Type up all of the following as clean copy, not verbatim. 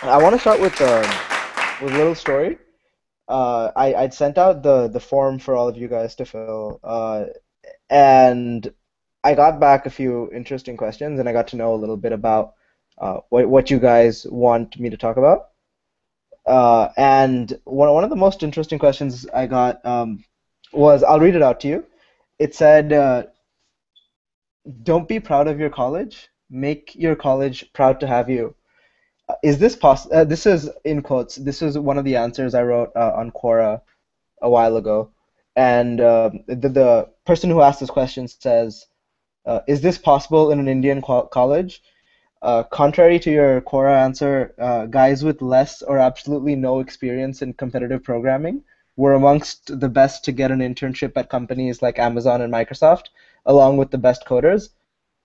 I want to start with a little story. I'd sent out the form for all of you guys to fill, and I got back a few interesting questions, and I got to know a little bit about what you guys want me to talk about. And one of the most interesting questions I got was, I'll read it out to you. It said, "Don't be proud of your college. Make your college proud to have you." Is this possible? This is in quotes. This is one of the answers I wrote on Quora a while ago, and the person who asked this question says, "Is this possible in an Indian college?" Contrary to your Quora answer, guys with less or absolutely no experience in competitive programming were amongst the best to get an internship at companies like Amazon and Microsoft, along with the best coders.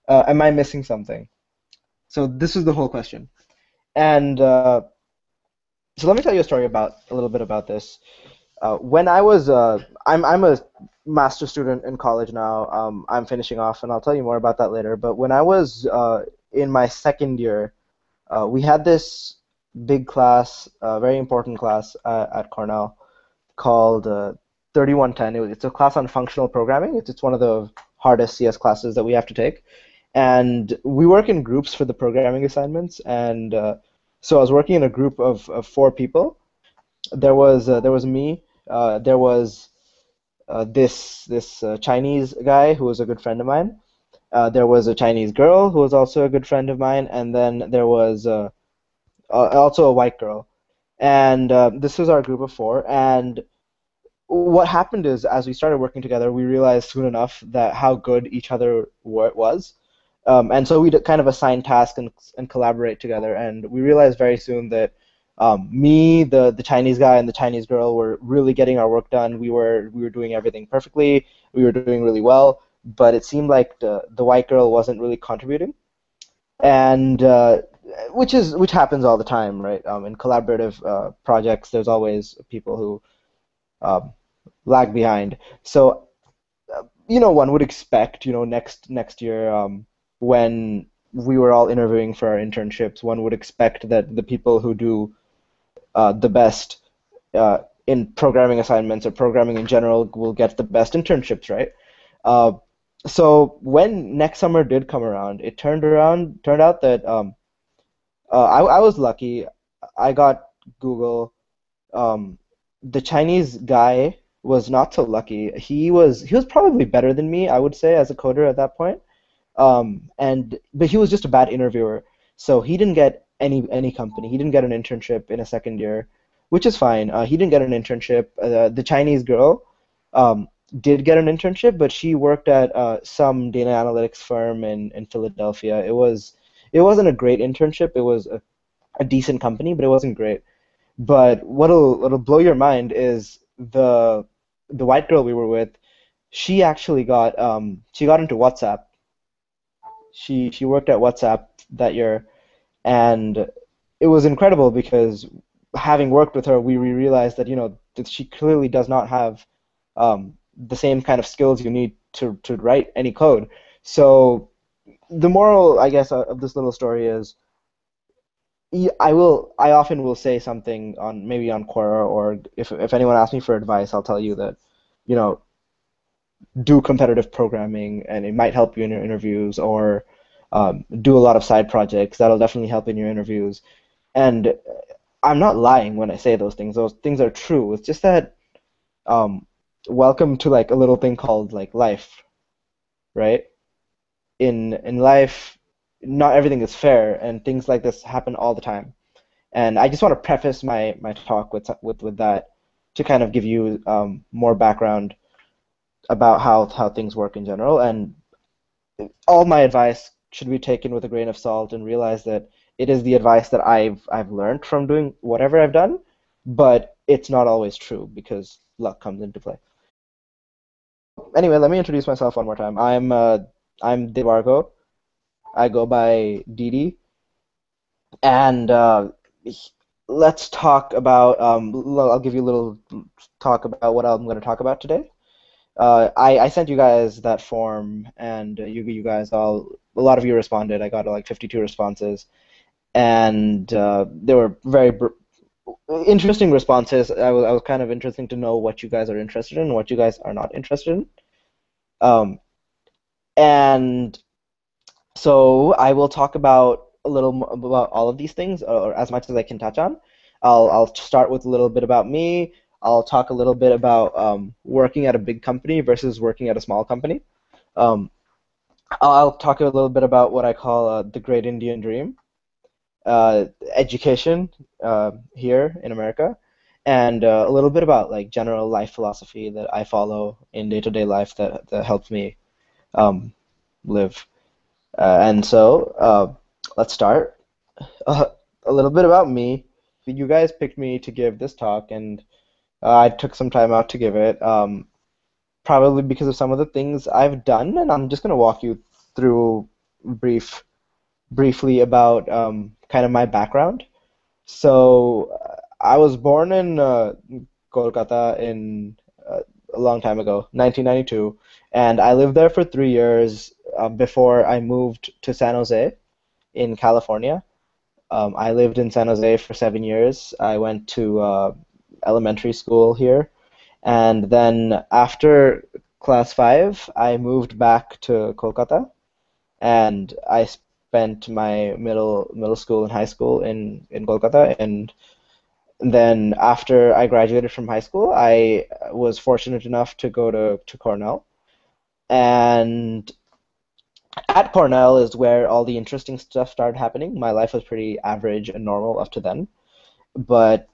Am I missing something? So this is the whole question. And so let me tell you a story about a little bit about this. When I was, I'm a master student in college now. I'm finishing off, and I'll tell you more about that later. But when I was in my second year, we had this big class, very important class at Cornell called 3110. It's a class on functional programming. It's one of the hardest CS classes that we have to take. And we work in groups for the programming assignments. And so I was working in a group of four people. There was me. There was this Chinese guy who was a good friend of mine. There was a Chinese girl who was also a good friend of mine, and then there was also a white girl. And this was our group of four. And what happened is, as we started working together, we realized soon enough that how good each other was. And so we kind of assign tasks and collaborate together. And we realized very soon that me, the Chinese guy, and the Chinese girl were really getting our work done. We were doing everything perfectly. We were doing really well. But it seemed like the white girl wasn't really contributing, and which happens all the time, right? In collaborative projects, there's always people who um, lag behind. So one would expect, next year, when we were all interviewing for our internships, one would expect that the people who do the best in programming assignments or programming in general will get the best internships, right? Uh, so when next summer did come around, it turned out that I was lucky. I got Google. Um, the Chinese guy was not so lucky. He was probably better than me, I would say, as a coder at that point. But he was just a bad interviewer, so he didn't get any company. He didn't get an internship in a second year, which is fine. He didn't get an internship. The Chinese girl um, did get an internship, but she worked at some data analytics firm in Philadelphia. It wasn't a great internship. It was a decent company, but it wasn't great. But what'll blow your mind is the white girl we were with. She got into WhatsApp. She worked at WhatsApp that year, and it was incredible because having worked with her, we realized that that she clearly does not have the same kind of skills you need to write any code. So the moral, I guess, of this little story is, I often will say something on maybe on Quora, or if anyone asks me for advice, I'll tell you that you know do competitive programming, and it might help you in your interviews, or do a lot of side projects. That'll definitely help in your interviews. And I'm not lying when I say those things. Those things are true. It's just that um, welcome to like a little thing called like life, right? In life, not everything is fair, and things like this happen all the time. And I just want to preface my talk with that to kind of give you more background about how things work in general. And all my advice should be taken with a grain of salt, and realize that it is the advice that I've learned from doing whatever I've done, but it's not always true because luck comes into play. Anyway, let me introduce myself one more time. I'm Debargo. I go by Deedy, and let's talk about. I'll give you a little talk about what I'm going to talk about today. I sent you guys that form, and you guys all a lot of you responded. I got like 52 responses, and they were very interesting responses. I was kind of interesting to know what you guys are interested in and what you guys are not interested in. Um, and so I will talk about a little more about all of these things, or as much as I can touch on. I'll start with a little bit about me. I'll talk a little bit about working at a big company versus working at a small company. Um, I'll talk a little bit about what I call the Great Indian Dream, education here in America, and a little bit about like general life philosophy that I follow in day-to-day life that helps me um, live. And so let's start. Uh, a little bit about me. You guys picked me to give this talk, and I took some time out to give it, probably because of some of the things I've done, and I'm just going to walk you through briefly about kind of my background. So I was born in Kolkata in a long time ago, 1992, and I lived there for 3 years before I moved to San Jose in California. I lived in San Jose for 7 years. I went to elementary school here, and then after class five, I moved back to Kolkata, and I spent my middle school and high school in Kolkata, and then after I graduated from high school, I was fortunate enough to go to Cornell, and at Cornell is where all the interesting stuff started happening. My life was pretty average and normal up to then, but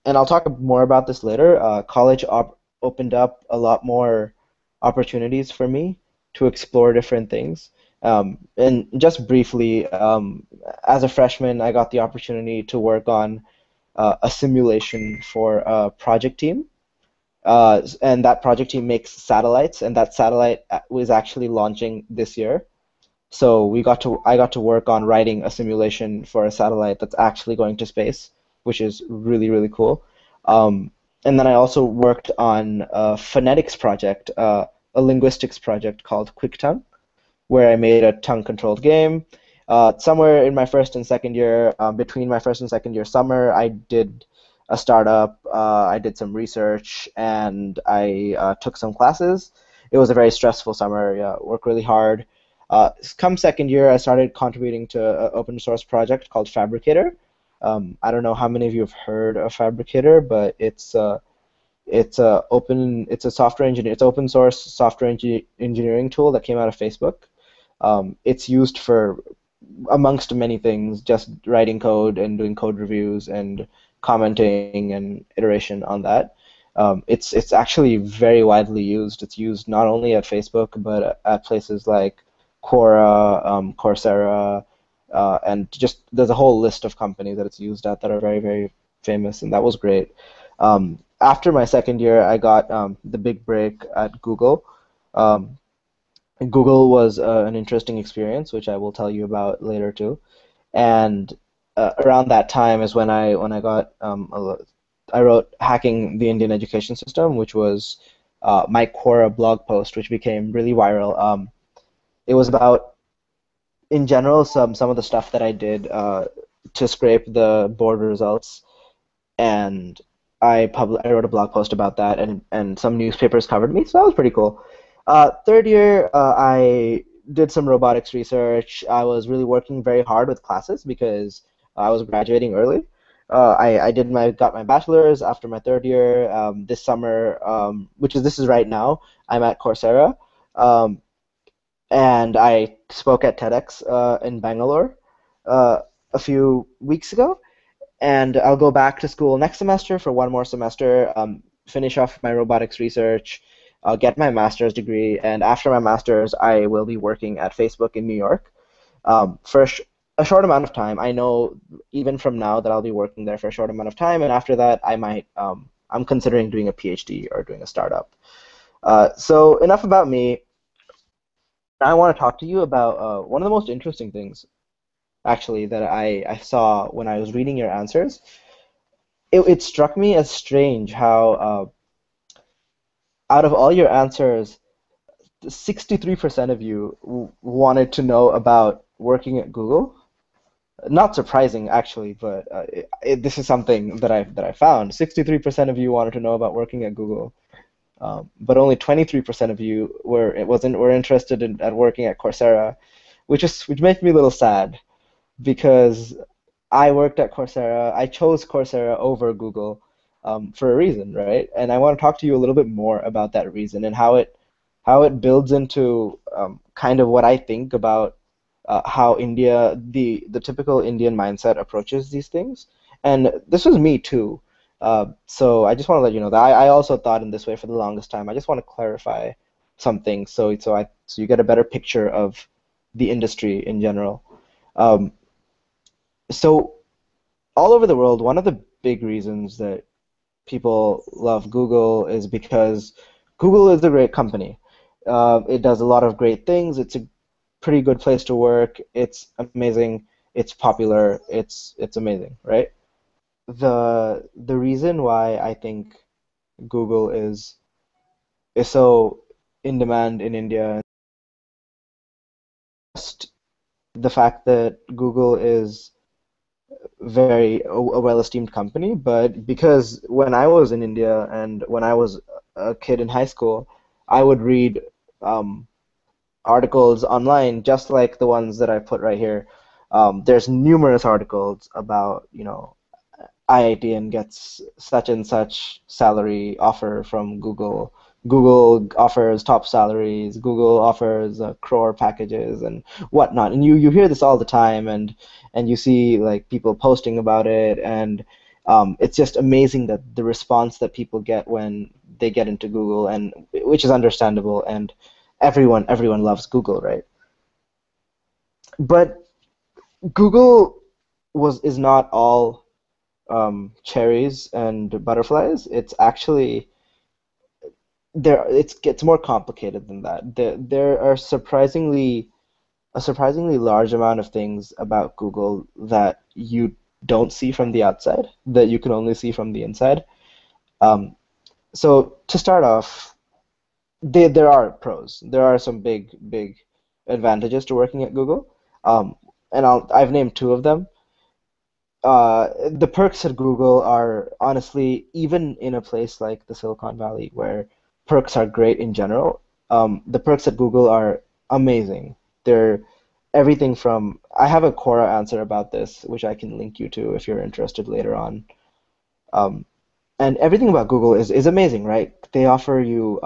and I'll talk more about this later. College opened up a lot more opportunities for me to explore different things. And just briefly, as a freshman, I got the opportunity to work on a simulation for a project team. And that project team makes satellites, and that satellite was actually launching this year. So I got to work on writing a simulation for a satellite that's actually going to space, which is really, really cool. And then I also worked on a phonetics project, a linguistics project called QuickTongue, where I made a tongue-controlled game. Somewhere in my first and second year, between my first and second year summer, I did a startup, I did some research, and I took some classes. It was a very stressful summer, yeah, worked really hard. Come second year, I started contributing to an open source project called Fabricator. I don't know how many of you have heard of Fabricator, but it's a open source software engineering tool that came out of Facebook. It's used for amongst many things, just writing code and doing code reviews and commenting and iteration on that. It's actually very widely used. It's used not only at Facebook but at places like Quora, Coursera, and just there's a whole list of companies that it's used at that are very, very famous, and that was great. After my second year, I got the big break at Google. Um, Google was an interesting experience, which I will tell you about later too. And around that time is when I got I wrote "Hacking the Indian Education System," which was my Quora blog post, which became really viral. It was about, in general, some of the stuff that I did to scrape the board results, and I wrote a blog post about that, and some newspapers covered me, so that was pretty cool. Third year, I did some robotics research. I was really working very hard with classes because I was graduating early. I got my bachelor's after my third year. This summer, this is right now, I'm at Coursera, um, and I spoke at TEDx in Bangalore a few weeks ago, and I'll go back to school next semester for one more semester, finish off my robotics research, get my master's degree, and after my master's, I will be working at Facebook in New York for a short amount of time. I know even from now that I'll be working there for a short amount of time, and after that, I'm considering doing a PhD or doing a startup. So enough about me. I want to talk to you about one of the most interesting things, actually, that I saw when I was reading your answers. It struck me as strange how out of all your answers, 63% of you wanted to know about working at Google. Not surprising, actually, but this is something that I found. 63% of you wanted to know about working at Google, but only 23% of you were interested at working at Coursera, which makes me a little sad because I worked at Coursera. I chose Coursera over Google for a reason, right? And I want to talk to you a little bit more about that reason and how it builds into kind of what I think about how the typical Indian mindset approaches these things. And this was me too. So I just want to let you know that I also thought in this way for the longest time. I just want to clarify something so you get a better picture of the industry in general. Um, so all over the world, one of the big reasons that people love Google is because Google is a great company. It does a lot of great things. It's a pretty good place to work. It's amazing. It's popular. It's amazing, right? The reason why I think Google is so in demand in India is just the fact that Google is a well-esteemed company, but because when I was in India and when I was a kid in high school, I would read um, articles online just like the ones that I put right here. There's numerous articles about, IITN gets such and such salary offer from Google. Google offers top salaries. Google offers crore packages and whatnot. And you hear this all the time, and you see like people posting about it, and it's just amazing that the response that people get when they get into Google, and which is understandable, and everyone loves Google, right? But Google is not all cherries and butterflies. It's actually it gets more complicated than that. There are a surprisingly large amount of things about Google that you don't see from the outside, that you can only see from the inside. Um, so to start off, there are pros. There are some big advantages to working at Google, um, and I've named two of them. The perks at Google are honestly, even in a place like the Silicon Valley where perks are great in general, the perks at Google are amazing. They're everything from, I have a Quora answer about this, which I can link you to if you're interested later on. Um, and everything about Google is amazing, right? They offer you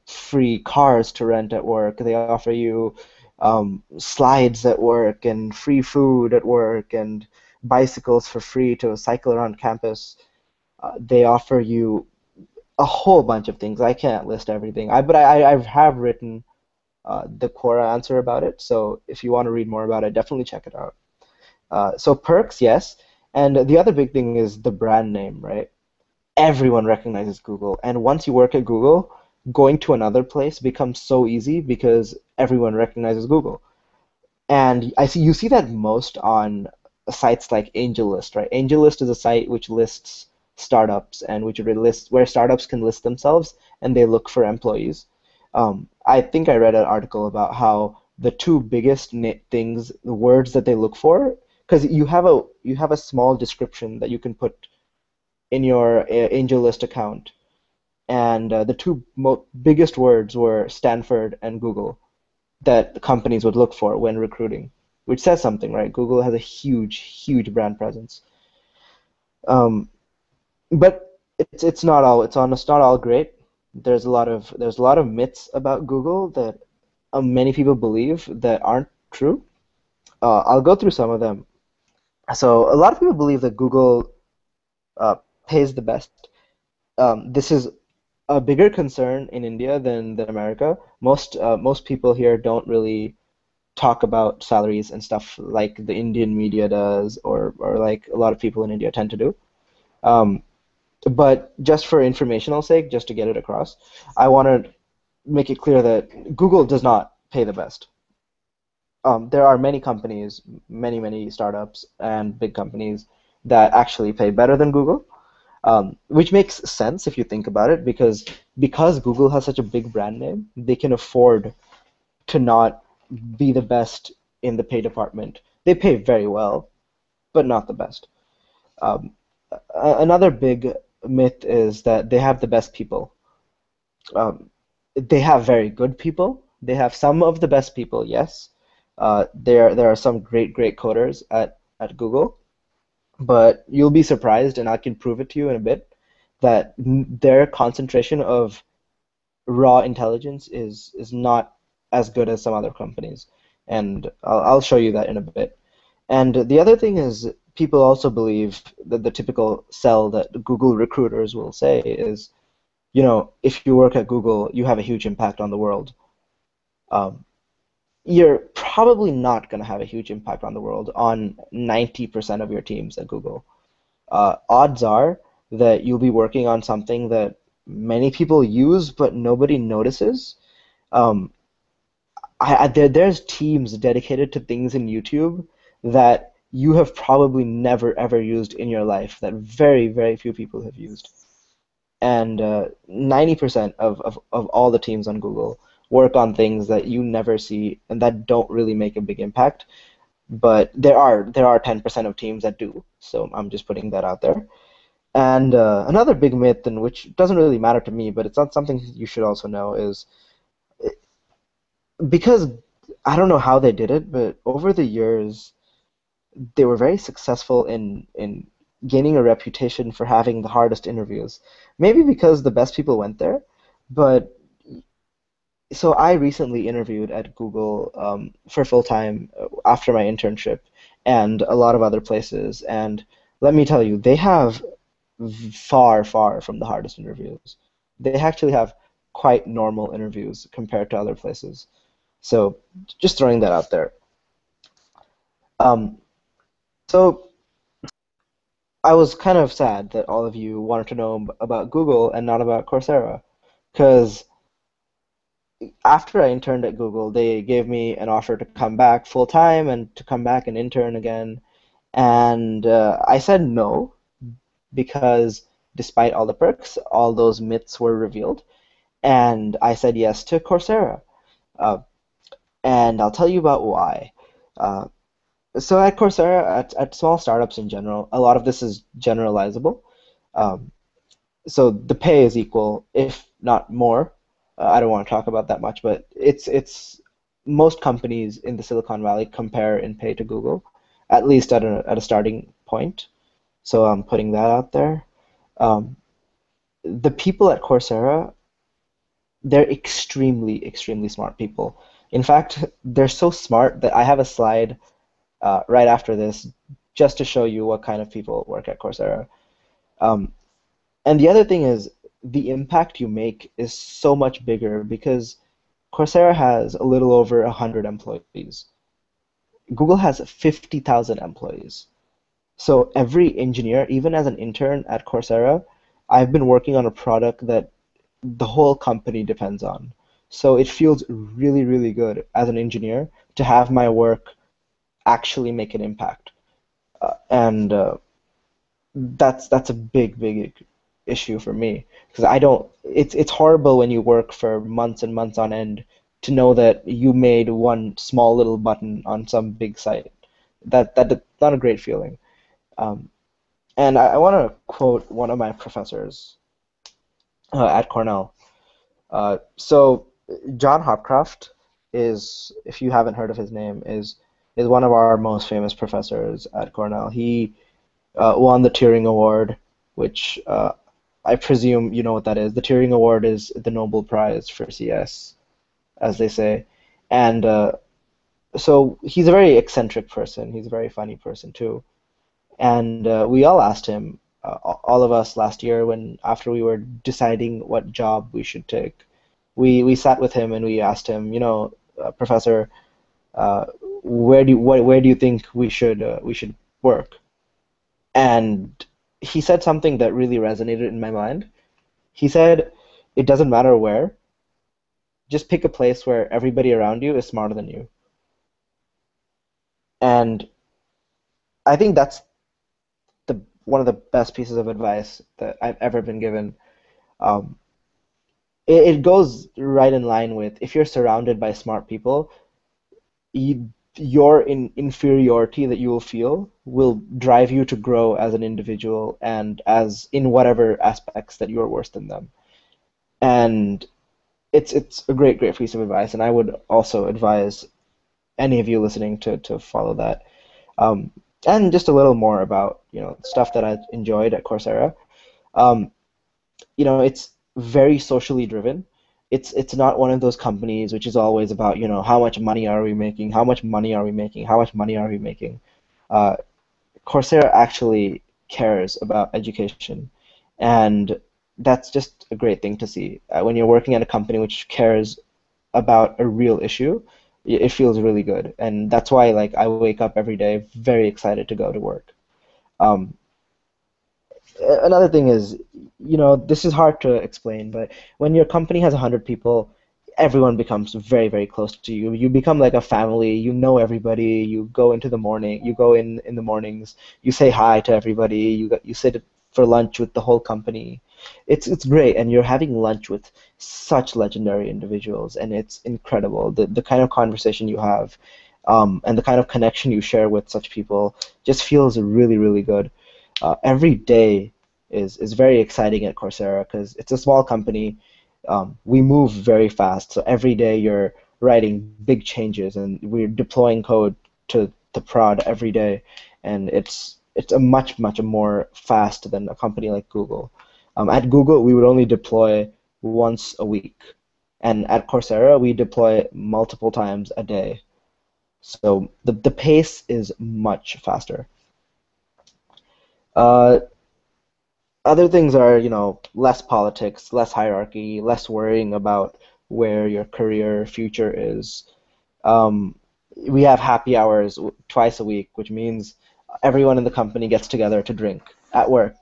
free cars to rent at work. They offer you slides at work and free food at work and bicycles for free to cycle around campus. They offer you a whole bunch of things. I can't list everything. I have written the Quora answer about it. So if you want to read more about it, definitely check it out. So perks, yes. And the other big thing is the brand name, right? Everyone recognizes Google. And once you work at Google, going to another place becomes so easy because everyone recognizes Google. And you see that most on sites like AngelList, right? AngelList is a site which lists startups and which lists where startups can list themselves and they look for employees. I think I read an article about how the two biggest things, the words that they look for, because you have a small description that you can put in your AngelList account, and the two biggest words were Stanford and Google that companies would look for when recruiting, which says something, right? Google has a huge brand presence. Um, but it's not all great. There's a lot of myths about Google that many people believe that aren't true. I'll go through some of them. So a lot of people believe that Google uh, pays the best. This is a bigger concern in India than America. Most people here don't really talk about salaries and stuff like the Indian media does, or like a lot of people in India tend to do. Um, but just for informational sake, just to get it across, I want to make it clear that Google does not pay the best. There are many companies, many startups and big companies that actually pay better than Google, which makes sense if you think about it, because Google has such a big brand name, they can afford. to not be the best in the pay department. They pay very well, but not the best. Um, Another big myth is that they have the best people. Um, they have very good people. They have some of the best people, yes. There are some great coders at Google, but you'll be surprised, and I can prove it to you in a bit, that their concentration of raw intelligence is not as good as some other companies, and I'll show you that in a bit. And the other thing is, people also believe that the typical sell that Google recruiters will say is, if you work at Google, you have a huge impact on the world. Um, you're probably not going to have a huge impact on the world on 90% of your teams at Google. Odds are that you'll be working on something that many people use but nobody notices. Um, there's teams dedicated to things in YouTube that you have probably never ever used in your life that very few people have used. And 90% of all the teams on Google work on things that you never see and that don't really make a big impact. But there are 10% of teams that do. So I'm just putting that out there. And another big myth, and which doesn't really matter to me, but it's not something you should also know, is because I don't know how they did it, but over the years they were very successful in gaining a reputation for having the hardest interviews. Maybe because the best people went there, but so I recently interviewed at Google for full time after my internship and a lot of other places, and let me tell you, they have far from the hardest interviews. They actually have quite normal interviews compared to other places. So just throwing that out there. Um, so I was kind of sad that all of you wanted to know about Google and not about Coursera, because after I interned at Google, they gave me an offer to come back full time and to come back and intern again. And I said no because despite all the perks, all those myths were revealed. And I said yes to Coursera. Uh, and I'll tell you about why. Uh, so at Coursera, at small startups in general, a lot of this is generalizable. Um, so the pay is equal, if not more. I don't want to talk about that much, but it's most companies in the Silicon Valley compare in pay to Google, at least at a starting point. So I'm putting that out there. Um, the people at Coursera, they're extremely smart people. In fact, they're so smart that I have a slide right after this just to show you what kind of people work at Coursera. Um, And the other thing is the impact you make is so much bigger because Coursera has a little over 100 employees. Google has 50,000 employees. So every engineer, even as an intern at Coursera, I've been working on a product that the whole company depends on. So it feels really good as an engineer to have my work actually make an impact. And that's a big issue for me because I don't. It's horrible when you work for months and months on end to know that you made one small little button on some big site. That's not a great feeling. Um, and I want to quote one of my professors at Cornell. So John Hopcroft is, if you haven't heard of his name, is one of our most famous professors at Cornell. He won the Turing Award, which I presume you know what that is. The Turing Award is the Nobel Prize for CS, as they say. And so he's a very eccentric person. He's a very funny person too. And we all asked him, all of us last year, when after we were deciding what job we should take, we sat with him and we asked him, Professor, uh, where do you think we should work? And he said something that really resonated in my mind. He said, it doesn't matter where, just pick a place where everybody around you is smarter than you. And I think that's the one of the best pieces of advice that I've ever been given. Um, it goes right in line with if you're surrounded by smart people, your inferiority that you will drive you to grow as an individual and as in whatever aspects that you're worse than them. And it's a great piece of advice, and I would also advise any of you listening to follow that. Um, and just a little more about stuff that I enjoyed at Coursera. Um, it's very socially driven. It's not one of those companies which is always about, how much money are we making, how much money are we making, how much money are we making. Uh, Coursera actually cares about education, and that's just a great thing to see. When you're working at a company which cares about a real issue, it feels really good, and that's why like I wake up every day very excited to go to work. Um, Another thing is, this is hard to explain, but when your company has 100 people, everyone becomes very close to you. You become like a family. You know everybody. You go in the mornings. You say hi to everybody. You sit for lunch with the whole company. It's great, and you're having lunch with such legendary individuals, and it's incredible. The kind of conversation you have, and the kind of connection you share with such people just feels really good. Every day is very exciting at Coursera because it's a small company. We move very fast, so every day you're writing big changes and we're deploying code to prod every day, and it's a much more fast than a company like Google. At Google, we would only deploy once a week, and at Coursera, we deploy multiple times a day. So the pace is much faster. Uh, Other things are, less politics, less hierarchy, less worrying about where your career future is. Um, we have happy hours twice a week, which means everyone in the company gets together to drink at work,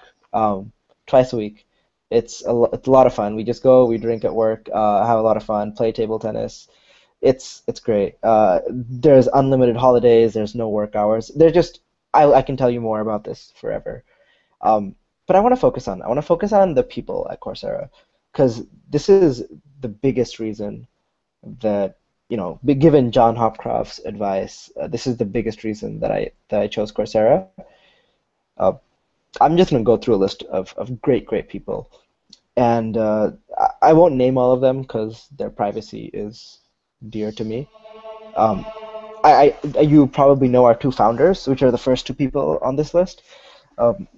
twice a week. It's a lot of fun. We just go, we drink at work, have a lot of fun, play table tennis. It's great. There's unlimited holidays. There's no work hours. I can tell you more about this forever. Um, but I want to focus on the people at Coursera because this is the biggest reason that, given John Hopcroft's advice, this is the biggest reason that I chose Coursera. Uh, I'm just going to go through a list of great people, and I won't name all of them because their privacy is dear to me. Um, you probably know our two founders, which are the first two people on this list.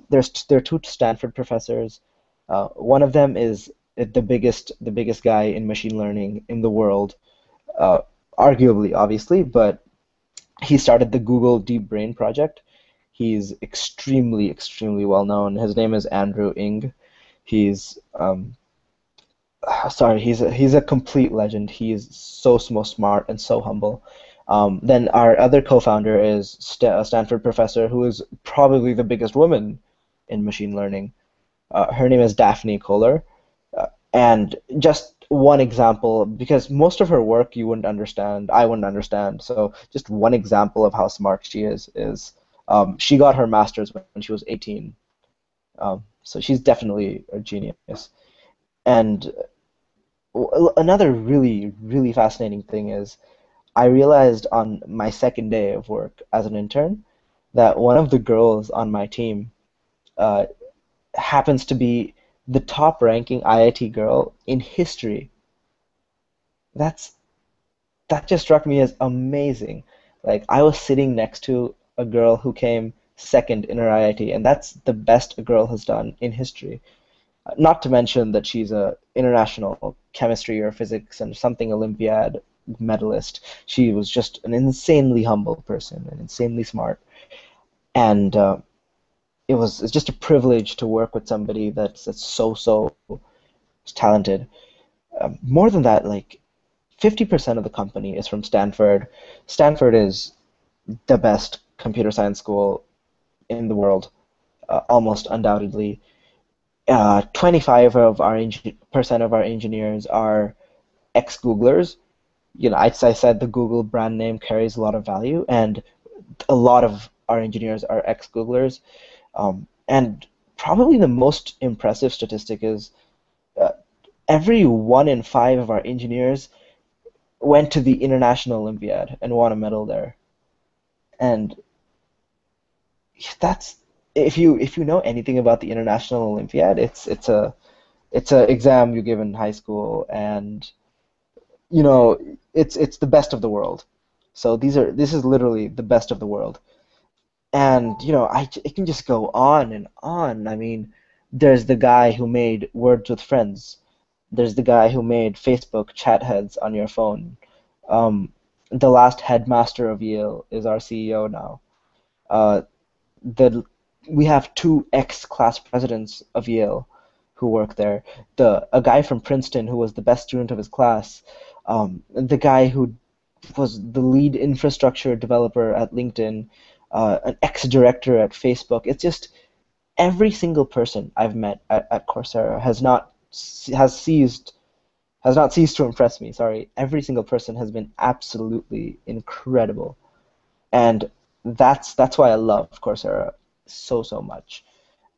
There are two Stanford professors. One of them is the biggest guy in machine learning in the world, uh, arguably, obviously, but he started the Google Deep Brain project. He's extremely well known. His name is Andrew Ng. He's sorry, he's a complete legend. He's so smart and so humble. Then our other co-founder is a Stanford professor who is probably the biggest woman in machine learning. Her name is Daphne Koller. And just one example, because most of her work you wouldn't understand, I wouldn't understand. So just one example of how smart she is she got her master's when she was 18. So she's definitely a genius. And another really fascinating thing is I realized on my second day of work as an intern that one of the girls on my team uh, happens to be the top ranking IIT girl in history. That's that just struck me as amazing. Like I was sitting next to a girl who came second in her IIT, and that's the best a girl has done in history. Not to mention that she's a international chemistry or physics and something Olympiad medalist. She was just an insanely humble person and insanely smart. And it's just a privilege to work with somebody that's so talented. More than that, like 50% of the company is from Stanford. Stanford is the best computer science school in the world, almost undoubtedly. 25 of our percent of our engineers are ex-Googlers. As I said, the Google brand name carries a lot of value, and a lot of our engineers are ex-Googlers. And probably the most impressive statistic is uh, Every 1 in 5 of our engineers went to the International Olympiad and won a medal there. And that's if you know anything about the International Olympiad, it's a exam you give in high school, and you know it's the best of the world. So this is literally the best of the world. And it can just go on and on. I mean, there's the guy who made Words with Friends. There's the guy who made Facebook chat heads on your phone. Um, the last headmaster of Yale is our CEO now. Uh, the we have two ex-class presidents of Yale who work there. A guy from Princeton who was the best student of his class. The guy who was the lead infrastructure developer at LinkedIn, an ex-director at Facebook. It's just every single person I've met at Coursera has ceased has not ceased to impress me. Sorry, every single person has been absolutely incredible, and that's why I love Coursera so much.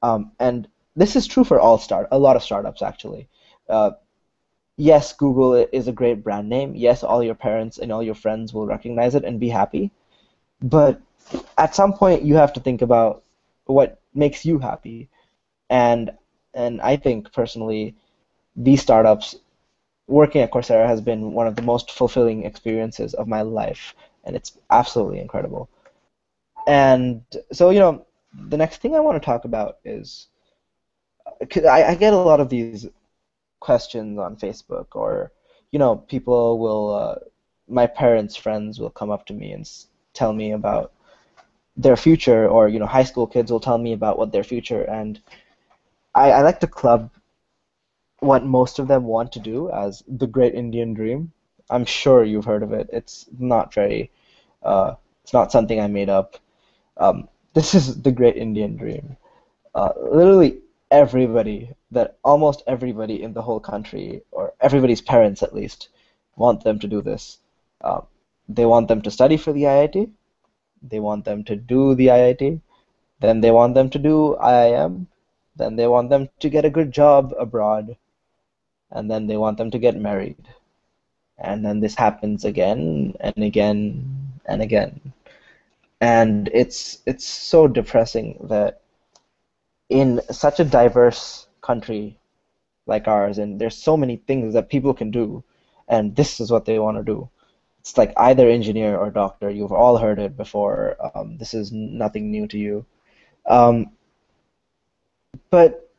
And this is true for a lot of startups actually. Uh, yes, Google is a great brand name. Yes, all your parents and all your friends will recognize it and be happy. But at some point, you have to think about what makes you happy. And and I think personally, these startups working at Coursera has been one of the most fulfilling experiences of my life, and it's absolutely incredible. And so, the next thing I want to talk about is 'cause I get a lot of these questions on Facebook, or people will my parents' friends will come up to me and tell me about their future, or high school kids will tell me about what their future, and I like to club what most of them want to do as the Great Indian Dream. I'm sure you've heard of it. It's not something I made up. This is the Great Indian Dream. Literally almost everybody in the whole country, or everybody's parents at least, want them to do this. Um, they want them to study for the IIT. They want them to do the IIT. Then they want them to do IIM. Then they want them to get a good job abroad. And then they want them to get married. And then this happens again and again and again. And it's so depressing that in such a diverse country like ours, and there's so many things that people can do, and this is what they want to do. It's like either engineer or doctor. You've all heard it before. This is nothing new to you. Um, but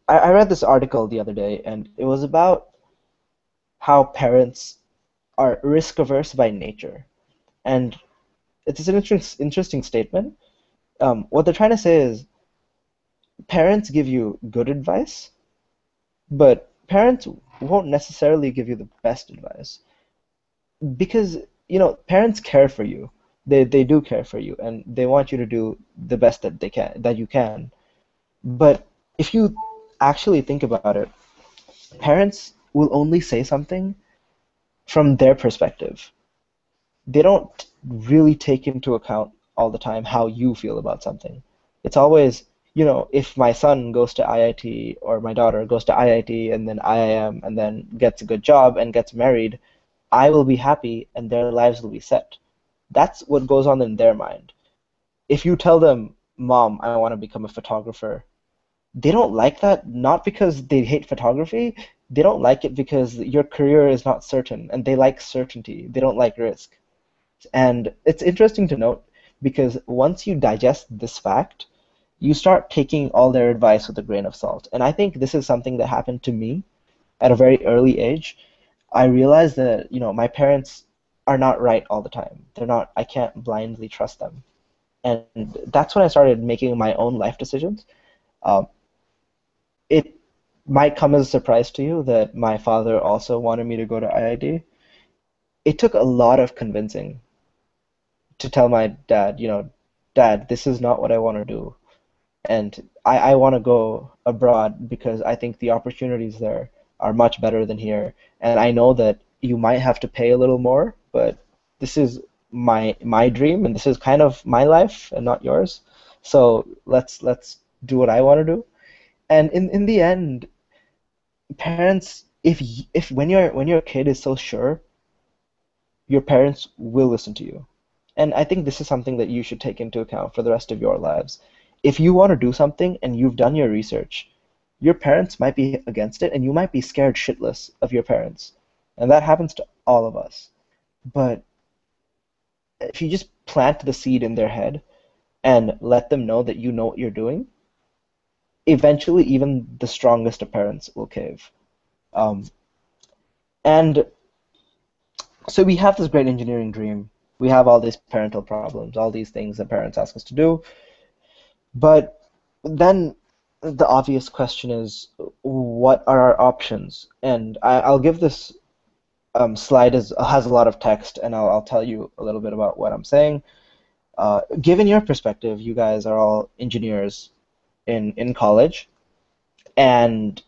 I read this article the other day, and it was about how parents are risk averse by nature. And it's an interesting statement. What they're trying to say is parents give you good advice, but parents won't necessarily give you the best advice, because parents care for you. They do care for you, and they want you to do the best that you can. But if you actually think about it, parents will only say something from their perspective. They don't really take into account all the time how you feel about something. It's always, if my son goes to IIT, or my daughter goes to IIT and then IIM and then gets a good job and gets married, I will be happy and their lives will be set. That's what goes on in their mind. If you tell them, Mom, I want to become a photographer, they don't like that, not because they hate photography. They don't like it because your career is not certain, and they like certainty. They don't like risk. And it's interesting to note, because once you digest this fact, you start taking all their advice with a grain of salt. And I think this is something that happened to me at a very early age. I realized that, my parents are not right all the time. They're not, I can't blindly trust them. And that's when I started making my own life decisions. Um, it might come as a surprise to you that my father also wanted me to go to IIT. It took a lot of convincing to tell my dad, Dad, this is not what I want to do. And I want to go abroad because I think the opportunities there are much better than here. And I know that you might have to pay a little more, but this is my dream, and this is kind of my life and not yours. So let's do what I want to do. And in the end, parents, if when your kid is so sure, your parents will listen to you. And I think this is something that you should take into account for the rest of your lives. If you want to do something and you've done your research, your parents might be against it and you might be scared shitless of your parents. And that happens to all of us. But if you just plant the seed in their head and let them know that you know what you're doing, eventually even the strongest of parents will cave. Um, and so we have this great engineering dream. We have all these parental problems, all these things that parents ask us to do. But then the obvious question is, what are our options? And I'll give this slide has a lot of text, and I'll tell you a little bit about what I'm saying. Given your perspective, you guys are all engineers in college, and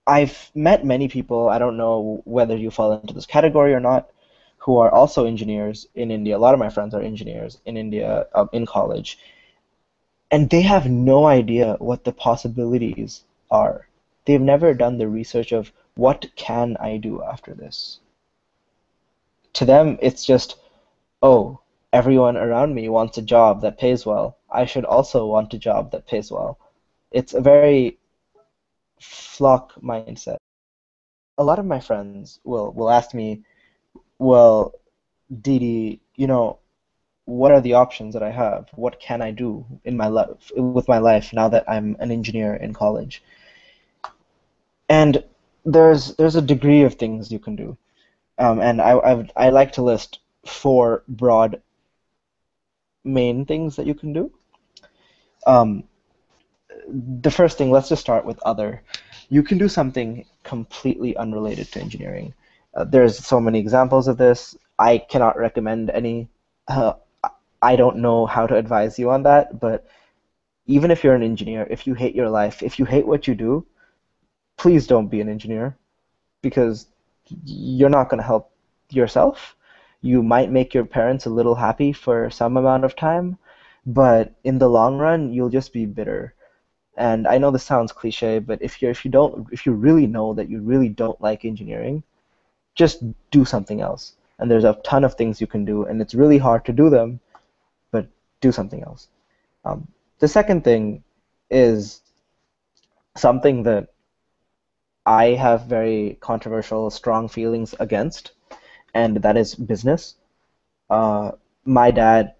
I've met many people, I don't know whether you fall into this category or not, who are also engineers in India. A lot of my friends are engineers in India, in college, and they have no idea what the possibilities are. They've never done the research of what can I do after this. To them, it's just, oh, everyone around me wants a job that pays well. I should also want a job that pays well. It's a very flock mindset. A lot of my friends will ask me, well, Deedy, what are the options that I have? What can I do in my life with my life now that I'm an engineer in college? And there's a degree of things you can do. And I like to list four broad main things that you can do. Um, the first thing, let's just start with other. You can do something completely unrelated to engineering. There's so many examples of this. I cannot recommend any. Uh, I don't know how to advise you on that, but even if you're an engineer, if you hate your life, if you hate what you do, please don't be an engineer because you're not going to help yourself. You might make your parents a little happy for some amount of time, but in the long run, you'll just be bitter. And I know this sounds cliche, but if you really know that you really don't like engineering, just do something else. And there's a ton of things you can do, and it's really hard to do them, but do something else. Um, the second thing is something that I have very controversial, strong feelings against, and that is business. Uh, my dad,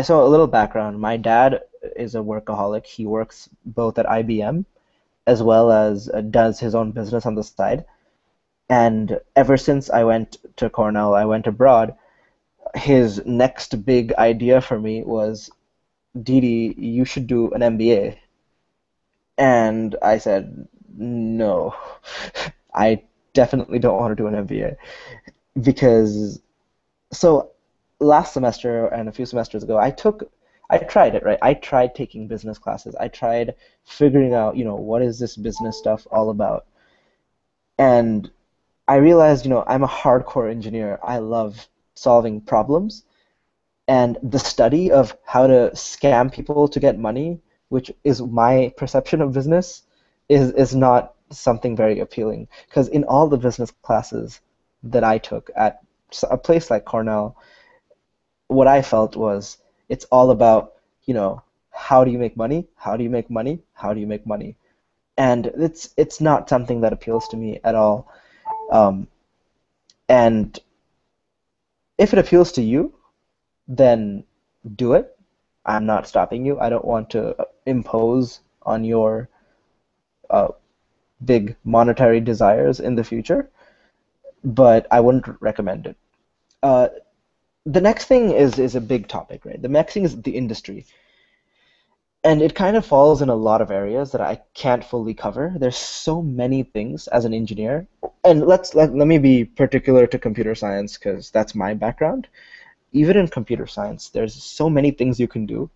so a little background. My dad is a workaholic. He works both at IBM as well as does his own business on the side. And ever since I went to Cornell, I went abroad, his next big idea for me was, Didi, you should do an MBA. And I said, no, I definitely don't want to do an MBA because so last semester and a few semesters ago, I tried it, right? I tried taking business classes. I tried figuring out, what is this business stuff all about? And I realized, I'm a hardcore engineer. I love solving problems. And the study of how to scam people to get money, which is my perception of business, is not something very appealing. Because in all the business classes that I took at a place like Cornell, what I felt was it's all about, how do you make money? How do you make money? How do you make money? And it's not something that appeals to me at all. Um, and if it appeals to you, then do it. I'm not stopping you. I don't want to impose on your uh, big monetary desires in the future, but I wouldn't recommend it. Uh, the next thing is a big topic, right? The next thing is the industry. And it kind of falls in a lot of areas that I can't fully cover. There's so many things as an engineer. And let me be particular to computer science because that's my background. Even in computer science, there's so many things you can do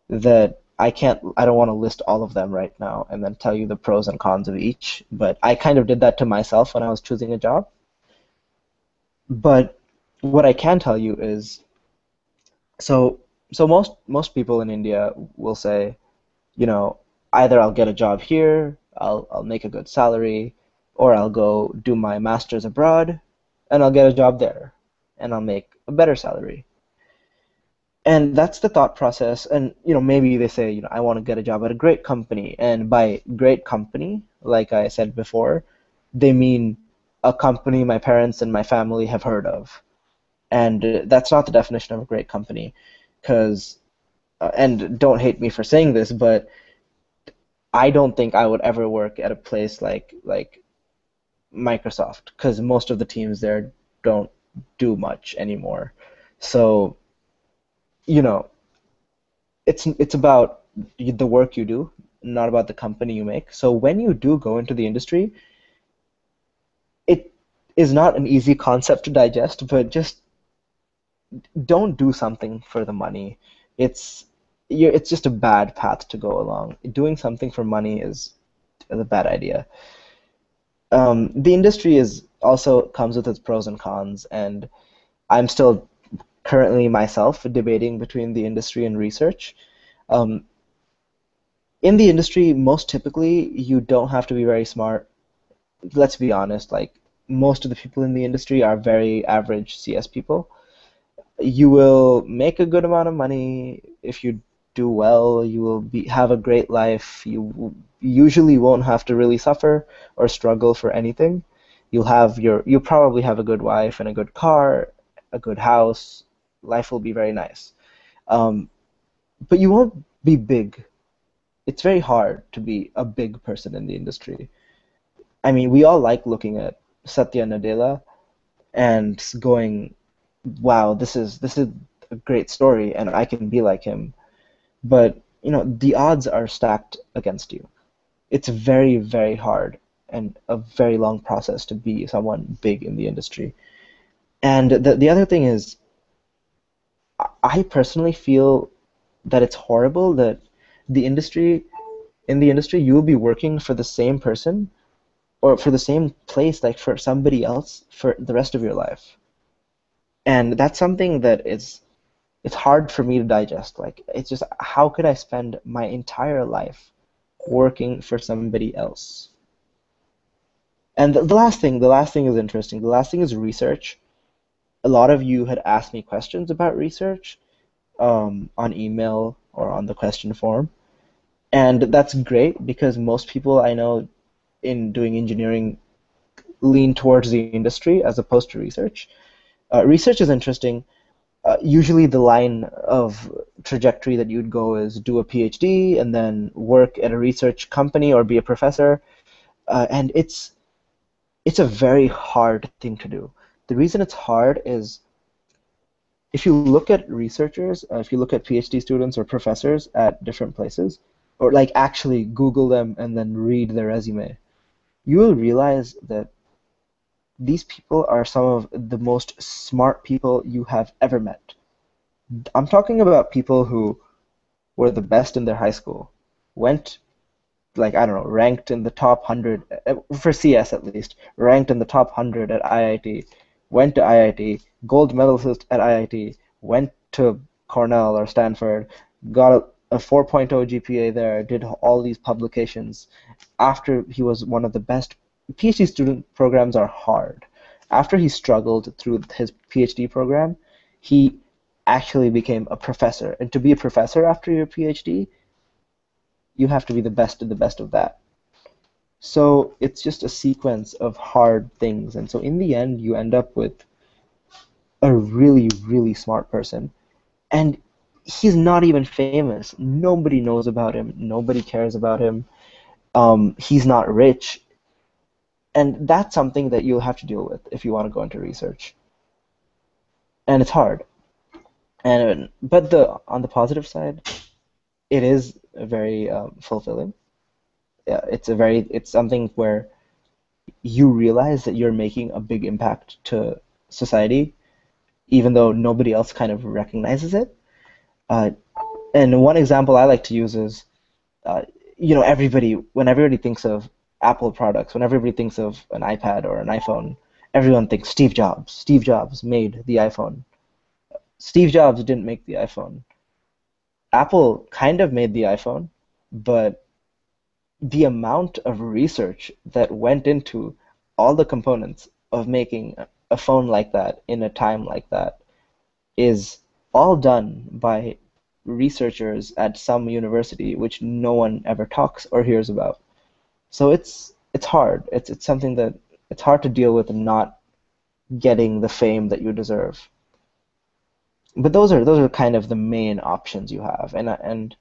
that I don't want to list all of them right now and then tell you the pros and cons of each, but I kind of did that to myself when I was choosing a job. But what I can tell you is, so most people in India will say, you know, either I'll get a job here, I'll make a good salary, or I'll go do my master's abroad, and I'll get a job there, and I'll make a better salary. And that's the thought process. And maybe they say, I want to get a job at a great company. And by great company, like I said before, they mean a company my parents and my family have heard of. And that's not the definition of a great company, because and don't hate me for saying this, but I don't think I would ever work at a place like Microsoft, because most of the teams there don't do much anymore. So, you know, it's about the work you do, not about the company you make. So when you do go into the industry, it is not an easy concept to digest, but just don't do something for the money. It's it's just a bad path to go along. Doing something for money is a bad idea. The industry is also comes with its pros and cons, and I'm still currently myself debating between the industry and research. Um, in the industry, most typically, you don't have to be very smart. Let's be honest, like most of the people in the industry are very average CS people. You will make a good amount of money if you do well. You will have a great life. Usually won't have to really suffer or struggle for anything. You'll probably have a good wife and a good car, a good house. Life will be very nice. Um, but you won't be big. It's very hard to be a big person in the industry. I mean, we all like looking at Satya Nadella and going, wow, this is a great story, and I can be like him. But the odds are stacked against you. It's very, very hard and a very long process to be someone big in the industry. And the other thing is, I personally feel that it's horrible that the industry in the industry you will be working for the same person or for the same place, like for somebody else for the rest of your life. And that's something that is it's hard for me to digest. Like it's just how could I spend my entire life working for somebody else? And the last thing is interesting. The last thing is research. A lot of you had asked me questions about research on email or on the question form, and that's great because most people I know in doing engineering lean towards the industry as opposed to research. Research is interesting. Usually the line of trajectory that you'd go is do a PhD and then work at a research company or be a professor. And it's a very hard thing to do. The reason it's hard is if you look at researchers, if you look at PhD students or professors at different places, or like actually Google them and then read their resume, you will realize that these people are some of the most smart people you have ever met. I'm talking about people who were the best in their high school, went like I don't know, ranked in the top 100 for CS at least, ranked in the top 100 at IIT, went to IIT, gold medalist at IIT, went to Cornell or Stanford, got a 4.0 GPA there, did all these publications. After he was one of the best, PhD student programs are hard. After he struggled through his PhD program, he actually became a professor. And to be a professor after your PhD, you have to be the best of the best of that. So it's just a sequence of hard things. And so in the end, you end up with a really, really smart person. And he's not even famous. Nobody knows about him. Nobody cares about him. He's not rich. And that's something that you'll have to deal with if you want to go into research. And it's hard. And but the on the positive side, it is very fulfilling. Yeah, it's something where you realize that you're making a big impact to society, even though nobody else kind of recognizes it. Uh, and one example I like to use is, uh, when everybody thinks of Apple products, when everybody thinks of an iPad or an iPhone, everyone thinks Steve Jobs. Steve Jobs made the iPhone. Steve Jobs didn't make the iPhone. Apple kind of made the iPhone, but the amount of research that went into all the components of making a phone like that in a time like that is all done by researchers at some university which no one ever talks or hears about. So it's hard. It's something that it's hard to deal with and not getting the fame that you deserve. But those are kind of the main options you have. And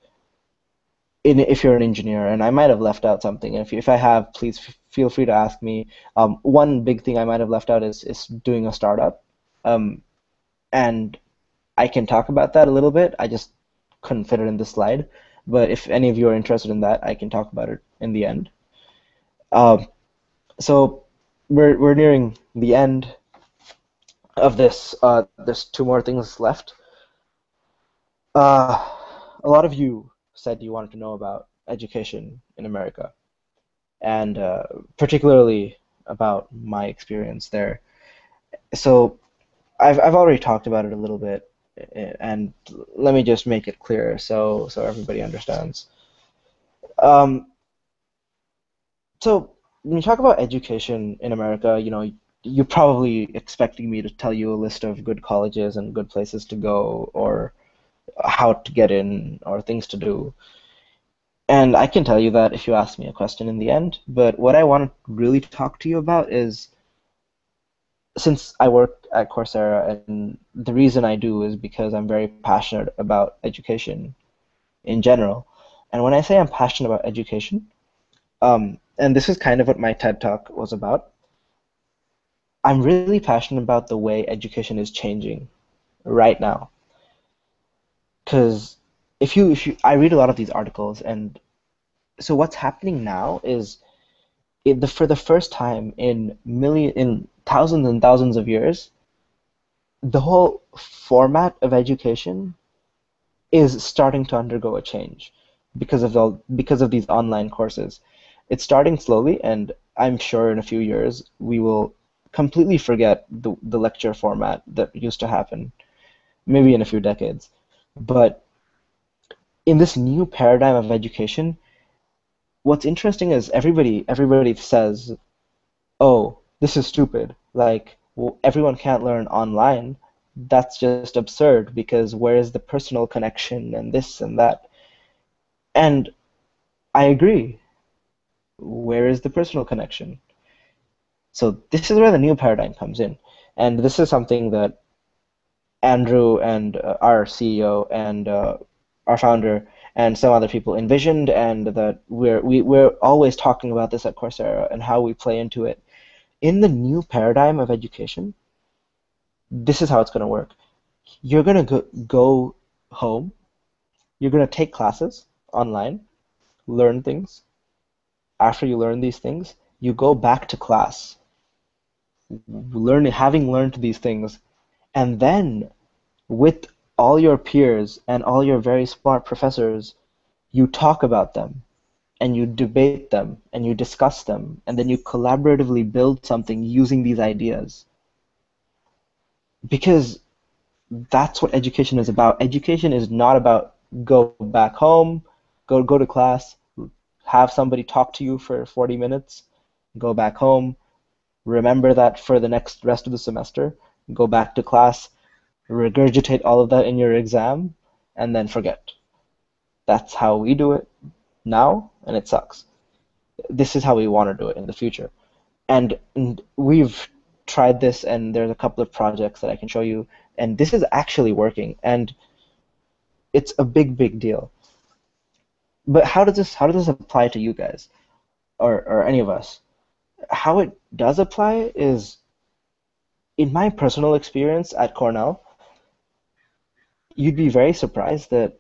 if you're an engineer, and I might have left out something. If I have, please feel free to ask me. One big thing I might have left out is doing a startup, um, and I can talk about that a little bit. I just couldn't fit it in this slide. But if any of you are interested in that, I can talk about it in the end. Um, so we're nearing the end of this. There's two more things left. Uh, a lot of you said you wanted to know about education in America, and particularly about my experience there. So I've already talked about it a little bit, and let me just make it clear so everybody understands. Um, so when you talk about education in America, you're probably expecting me to tell you a list of good colleges and good places to go, or how to get in, or things to do. And I can tell you that if you ask me a question in the end. But what I want to really talk to you about is, since I work at Coursera, and the reason I do is because I'm very passionate about education in general. And when I say I'm passionate about education, and this is kind of what my TED Talk was about, I'm really passionate about the way education is changing right now. Because I read a lot of these articles, and so what's happening now is for the first time in thousands and thousands of years, the whole format of education is starting to undergo a change because of these online courses. It's starting slowly, and I'm sure in a few years we will completely forget the lecture format that used to happen, maybe in a few decades. But in this new paradigm of education, what's interesting is everybody says, "Oh, this is stupid. Like, well, everyone can't learn online. That's just absurd because where is the personal connection and this and that?" And I agree. Where is the personal connection? So this is where the new paradigm comes in. And this is something that Andrew and our CEO and our founder and some other people envisioned, and that we're always talking about this at Coursera and how we play into it. In the new paradigm of education, this is how it's going to work. You're going to go home, you're going to take classes online, learn things. After you learn these things, you go back to class, having learned these things, and then with all your peers and all your very smart professors, you talk about them and you debate them and you discuss them, and then you collaboratively build something using these ideas. Because that's what education is about. Education is not about go back home, go to class, have somebody talk to you for 40 minutes, go back home, remember that for the next rest of the semester, go back to class, regurgitate all of that in your exam, and then forget. That's how we do it now, and it sucks. This is how we want to do it in the future. And we've tried this, and there's a couple of projects that I can show you, and this is actually working, and it's a big deal. But how does this apply to you guys, or any of us? How it does apply is, in my personal experience at Cornell, you'd be very surprised that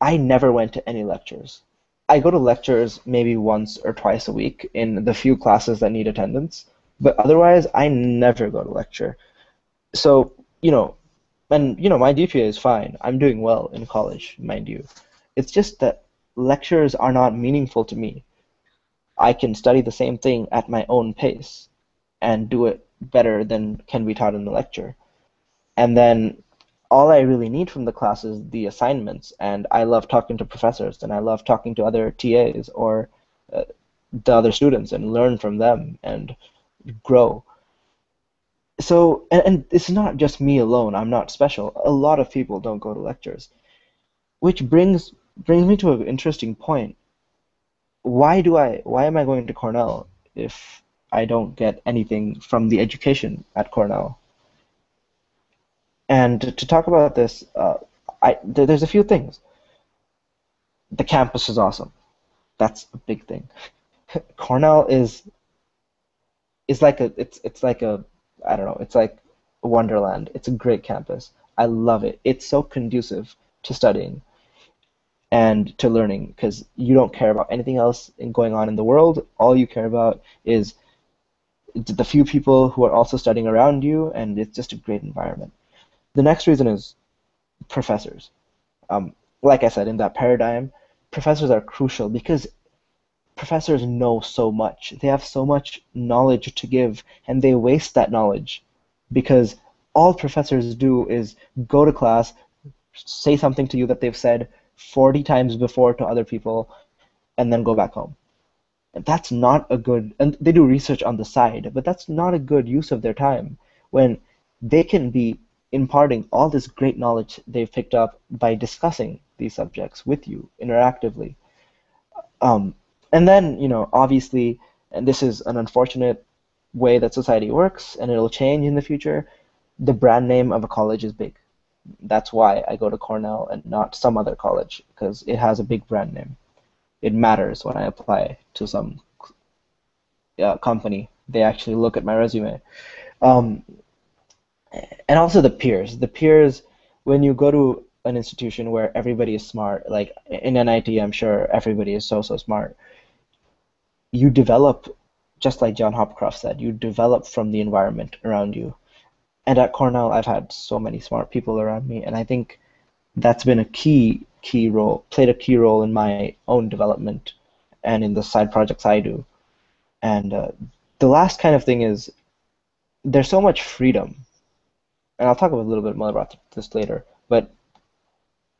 I never went to any lectures. I go to lectures maybe once or twice a week in the few classes that need attendance, but otherwise I never go to lecture. So, my GPA is fine. I'm doing well in college, mind you. It's just that lectures are not meaningful to me. I can study the same thing at my own pace and do it better than can be taught in the lecture. And then all I really need from the class is the assignments, and I love talking to professors, and I love talking to other TAs or uh, the other students and learn from them and grow. So, and it's not just me alone. I'm not special. A lot of people don't go to lectures, which brings me to an interesting point. Why am I going to Cornell if I don't get anything from the education at Cornell? And to talk about this, there's a few things. The campus is awesome. That's a big thing. Cornell is like a it's like a I don't know, it's like a wonderland. It's a great campus. I love it. It's so conducive to studying and to learning because you don't care about anything else going on in the world. All you care about is the few people who are also studying around you, and it's just a great environment. The next reason is professors. Like I said, in that paradigm, professors are crucial because professors know so much. They have so much knowledge to give, and they waste that knowledge because all professors do is go to class, say something to you that they've said 40 times before to other people, and then go back home. And that's not a good, and they do research on the side, but that's not a good use of their time when they can be imparting all this great knowledge they've picked up by discussing these subjects with you interactively. Um, and then, obviously, and this is an unfortunate way that society works, and it'll change in the future, the brand name of a college is big. That's why I go to Cornell and not some other college, because it has a big brand name. It matters when I apply to some company. They actually look at my resume. Um, and also the peers. The peers, when you go to an institution where everybody is smart, like in NIT, I'm sure everybody is so, so smart. You develop, just like John Hopcroft said, you develop from the environment around you. And at Cornell, I've had so many smart people around me, and I think that's been a key role, played a key role in my own development and in the side projects I do. And the last kind of thing is there's so much freedom, and I'll talk a little bit more about this later, but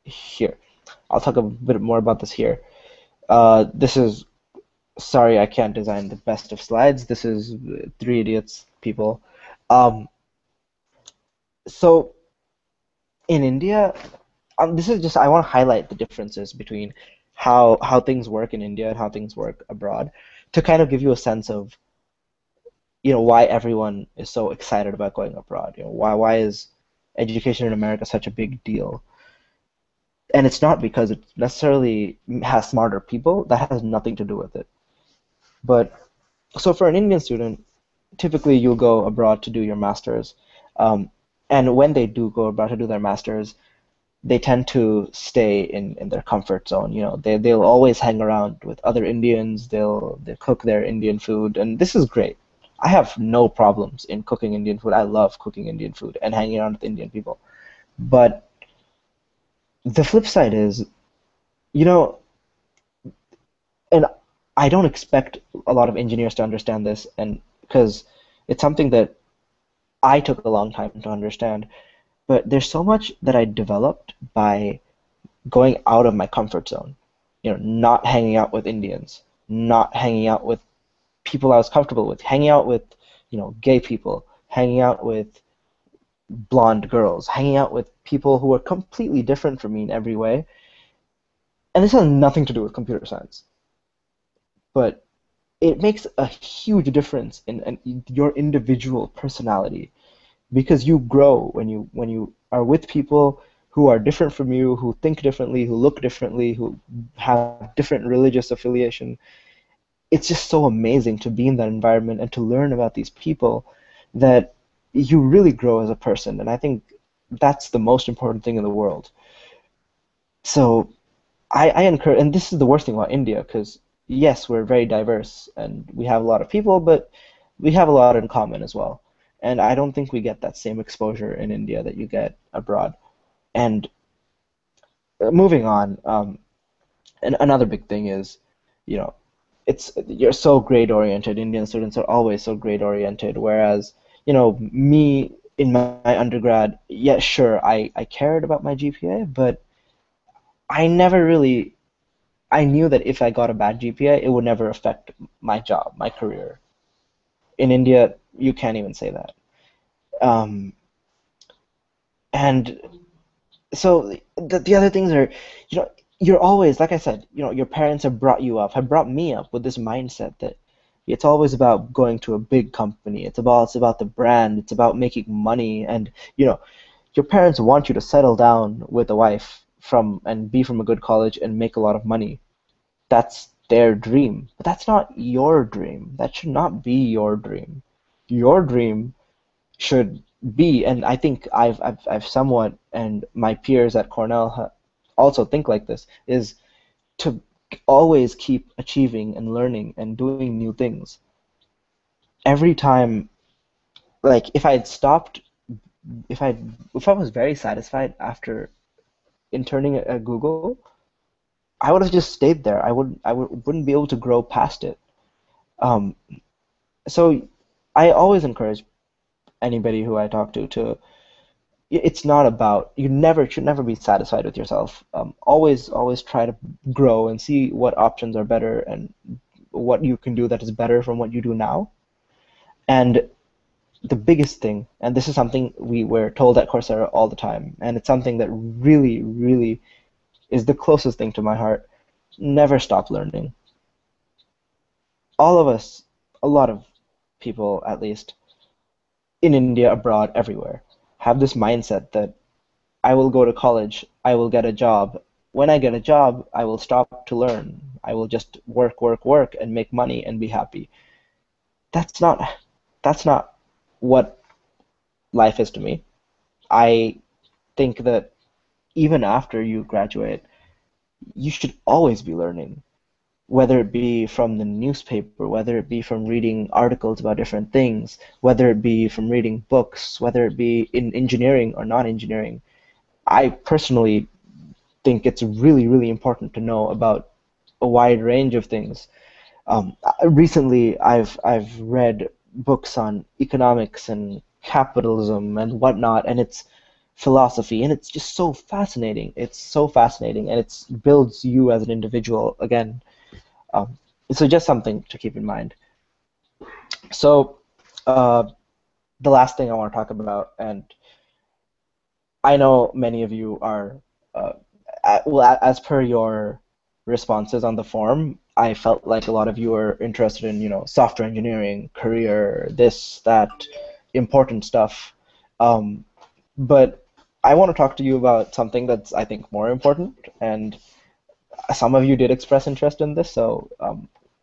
here, I'll talk a bit more about this here. This is, sorry, I can't design the best of slides. This is Three Idiots, people. Um, so in India, this is just I want to highlight the differences between how things work in India and how things work abroad to kind of give you a sense of why everyone is so excited about going abroad. Why is education in America such a big deal? And it's not because it necessarily has smarter people. That has nothing to do with it. But so for an Indian student, typically you'll go abroad to do your masters. And when they do go abroad to do their masters, they tend to stay in their comfort zone. They'll always hang around with other Indians. They'll cook their Indian food, and this is great. I have no problems in cooking Indian food. I love cooking Indian food and hanging around with Indian people. But the flip side is, you know, and I don't expect a lot of engineers to understand this, and because it's something that I took a long time to understand. But there's so much that I developed by going out of my comfort zone. Not hanging out with Indians, not hanging out with people I was comfortable with, hanging out with, gay people, hanging out with blonde girls, hanging out with people who are completely different from me in every way. And this has nothing to do with computer science, but it makes a huge difference in your individual personality because you grow when you are with people who are different from you, who think differently, who look differently, who have different religious affiliation. It's just so amazing to be in that environment and to learn about these people that you really grow as a person. And I think that's the most important thing in the world. So I encourage, and this is the worst thing about India, because yes, we're very diverse and we have a lot of people, but we have a lot in common as well. And I don't think we get that same exposure in India that you get abroad. And moving on, and another big thing is, you know, you're so grade oriented. Indian students are always so grade oriented, whereas, me. in my undergrad, yeah, sure, I cared about my GPA, but I never really, I knew that if I got a bad GPA, it would never affect my job, my career. In India, you can't even say that. Um, and so the other things are, you know, you're always, like I said, your parents have brought you up, have brought me up with this mindset that it's always about going to a big company. It's about the brand. It's about making money, and your parents want you to settle down with a wife from and be from a good college and make a lot of money. That's their dream, but that's not your dream. That should not be your dream. Your dream should be, and I think I've somewhat, and my peers at Cornell also think like this, is to always keep achieving and learning and doing new things. Every time, like if I had stopped, if I if I was very satisfied after interning at Google, I would have just stayed there. Wouldn't be able to grow past it. Um, so I always encourage anybody who I talk to it's not about you never should never be satisfied with yourself. Always try to grow and see what options are better and what you can do that is better from what you do now. And the biggest thing, and this is something we were told at Coursera all the time, and it's something that really, really is the closest thing to my heart. Never stop learning. All of us, a lot of people at least, in India, abroad, everywhere, have this mindset that I will go to college, I will get a job. When I get a job, I will stop to learn. I will just work, work, work, and make money and be happy. That's not that's not what life is to me. I think that even after you graduate, you should always be learning, whether it be from the newspaper, whether it be from reading articles about different things, whether it be from reading books, whether it be in engineering or non-engineering. I personally think it's really, really important to know about a wide range of things. Recently, I've read books on economics and capitalism and whatnot, and it's philosophy, and it's just so fascinating. It's so fascinating, and it builds you as an individual again. Um, so just something to keep in mind. So uh, the last thing I want to talk about, and I know many of you are, uh, as per your responses on the form, I felt like a lot of you are interested in, software engineering, career, this, that, important stuff. Um, but I want to talk to you about something that's, I think, more important, and some of you did express interest in this, so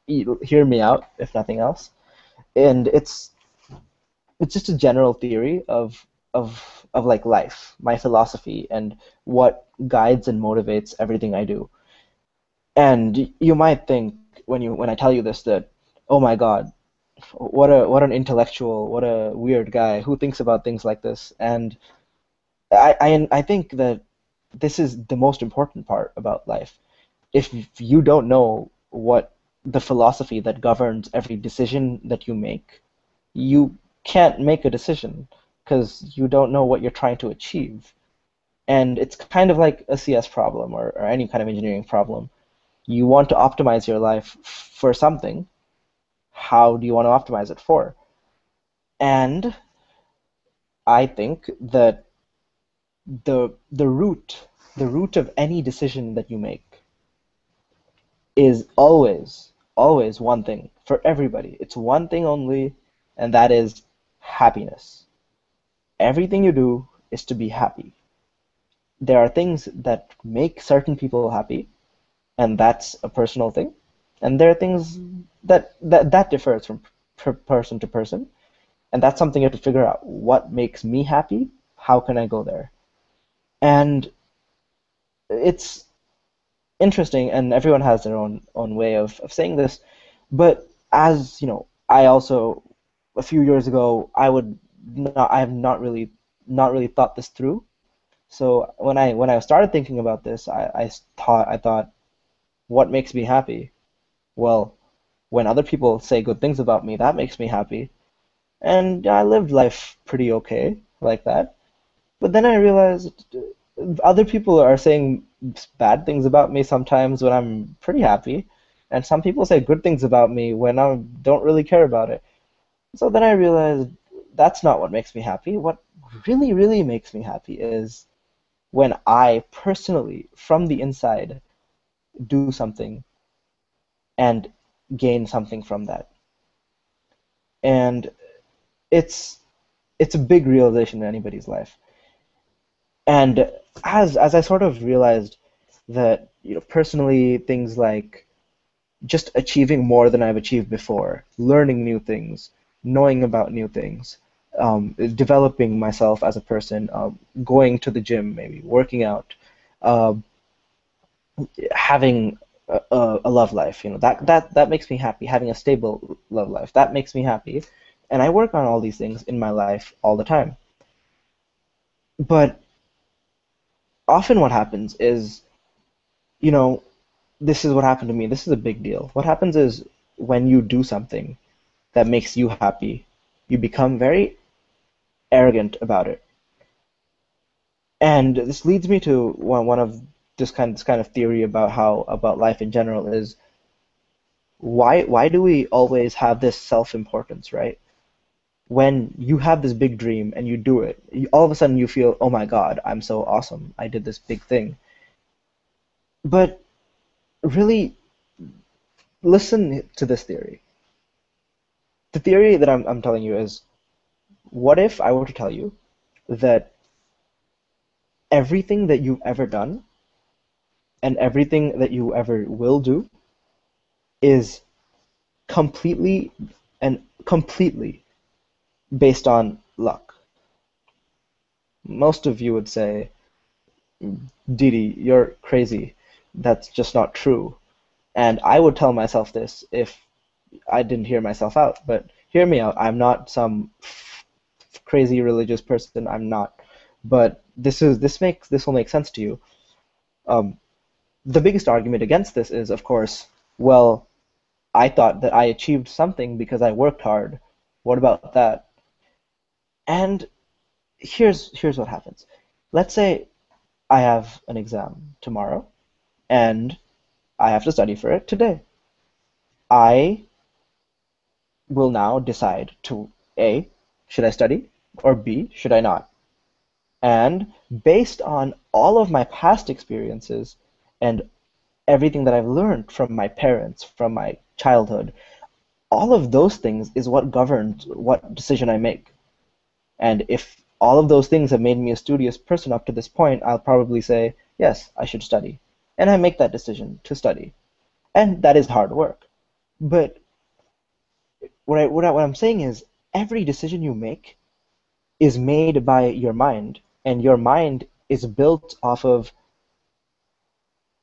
hear me out, if nothing else. And it's just a general theory of like life, my philosophy, and what guides and motivates everything I do. And you might think when I tell you this that, oh my God, what an intellectual, what a weird guy who thinks about things like this. And I think that this is the most important part about life. If you don't know what the philosophy that governs every decision that you make, you can't make a decision because you don't know what you're trying to achieve. And it's kind of like a CS problem or any kind of engineering problem. You want to optimize your life for something. How do you want to optimize it for? And I think that the root of any decision that you make is always one thing for everybody. It's one thing only, and that is happiness. Everything you do is to be happy. There are things that make certain people happy, and that's a personal thing. And there are things that differs from person to person, and that's something you have to figure out. What makes me happy? How can I go there? And it's interesting, and everyone has their own way of saying this. But as you know, I also a few years ago I have not really thought this through. So when I started thinking about this, I thought, what makes me happy? Well, when other people say good things about me, that makes me happy. And I lived life pretty okay. like that. But then I realized other people are saying bad things about me sometimes when I'm pretty happy, and some people say good things about me when I don't really care about it. So then I realized that's not what makes me happy. What really, really makes me happy is when I personally, from the inside, do something and gain something from that. And it's it's a big realization in anybody's life. And as I sort of realized that, personally, things like just achieving more than I've achieved before, learning new things, knowing about new things, developing myself as a person, going to the gym, maybe working out, uh, having a love life, that makes me happy. Having a stable love life, that makes me happy. And I work on all these things in my life all the time. But often what happens is, you know, this is what happened to me. This is a big deal. What happens is when you do something that makes you happy, you become very arrogant about it. And this leads me to one of this kind of theory about how about life in general is why do we always have this self-importance, right? When you have this big dream and you do it, all of a sudden you feel, oh my God, I'm so awesome. I did this big thing. But really, listen to this theory. The theory that I'm telling you is, what if I were to tell you that everything that you've ever done and everything that you ever will do is completely and completely based on luck? Most of you would say, Deedy, you're crazy. That's just not true. And I would tell myself this if I didn't hear myself out. But hear me out. I'm not some crazy religious person. I'm not. But this will make sense to you. Um, the biggest argument against this is, of course, well, I thought that I achieved something because I worked hard. What about that? And here's what happens. Let's say I have an exam tomorrow and I have to study for it today. I will now decide to A, should I study? Or B, should I not? And based on all of my past experiences and everything that I've learned from my parents, from my childhood, all of those things is what governs what decision I make. And if all of those things have made me a studious person up to this point, I'll probably say, yes, I should study. And I make that decision to study. And that is hard work. But what I'm saying is every decision you make is made by your mind, and your mind is built off of